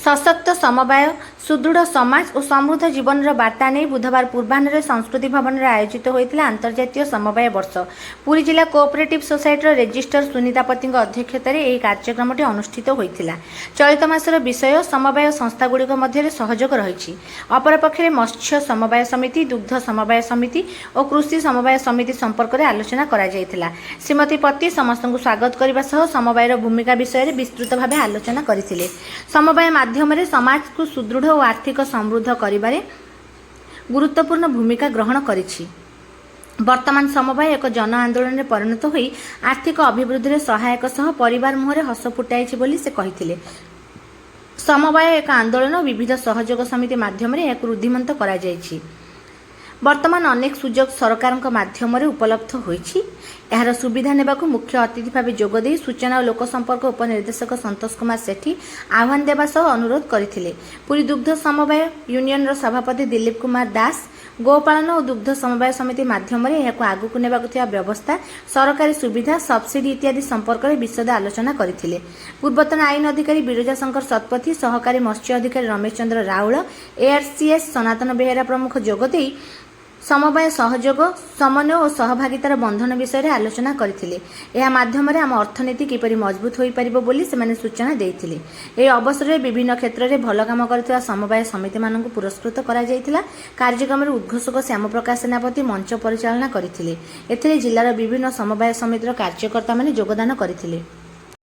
सशक्त समवाय सुदृढ़ समाज और समृद्ध जीवन वार्ता नहीं बुधवार पूर्वाह्न संस्कृति भवन में आयोजित होता अंतर्जातीय समवाय वर्ष पुरी जिला कोऑपरेटिव सोसाइटी रेजिस्टर सुनीतापति अध्यक्षतार यह कार्यक्रम अनुष्ठित होता। चलित मासर विषय समवाय संस्थागुड़िक मध्य सहयोग रही। अपरपक्षे मत्स्य समवाय समिति, दुग्ध समवाय समिति और कृषि समवाय समिति संपर्क में आलोचना करा जायतिला। श्रीमती पति समस्त स्वागत करने सह समवायर भूमिका विषय में विस्तृत भाव आलोचना करथिले। समवाय माध्यम समाज को सुदृढ़ और आर्थिक समृद्ध करिबारे गुरुत्वपूर्ण भूमिका ग्रहण करिछि। वर्तमान समवाय एक जन आंदोलन में परिणत होई आर्थिक अभिवृद्धि सहायक सह परिवार मुहरे हस फुटाइछि बोली से कहिथिले। समवाय एक आंदोलन और विविध सहयोग समिति माध्यम एक रुद्धिमंत करा जायछि। वर्तमान अनेक सुजोग सरकार माध्यम उपलब्ध होइछि। एहार सुविधा नेबाकु मुख्य अतिथि भाव जोगदे सूचना और लोक संपर्क उपनिर्देशक संतोष कुमार सेठी आह्वान देवा सह अनुरोध करथिले। पुरी दुग्ध समवाय यूनियन सभापति दिलीप कुमार दास गोपालन और दुग्ध समवाय समिति माध्यम आगू नेबाकु थिबा व्यवस्था, सरकारी सुविधा, सब्सिडी इत्यादि संपर्क में विशद आलोचना करथिले। पूर्वतन आईन अधिकारी बिरजा शंकर सतपथी, सहकारी मत्स्य अधिकारी रमेश चंद्र राउल, एआरसीएस सनातन बेहेरा प्रमुख जोगदे समवाय सहयोग, समन्वय और सहभागितार बंधन विषय में आलोचना करथिले। यह माध्यम आम अर्थनीति किपरि मजबूत होई परिबो बोली सेमाने सूचना देइथिले। एही अवसर में विभिन्न क्षेत्र में भल काम करथिबा समवाय समिति मानकु पुरस्कृत करा जायतिला। कार्यक्रम में उद्घोषक श्याम प्रकाश सेनापति मंच परिचालना करथिले। एथिरे जिल्लार विभिन्न समवाय समितिर कार्यकर्ता माने योगदान करथिले।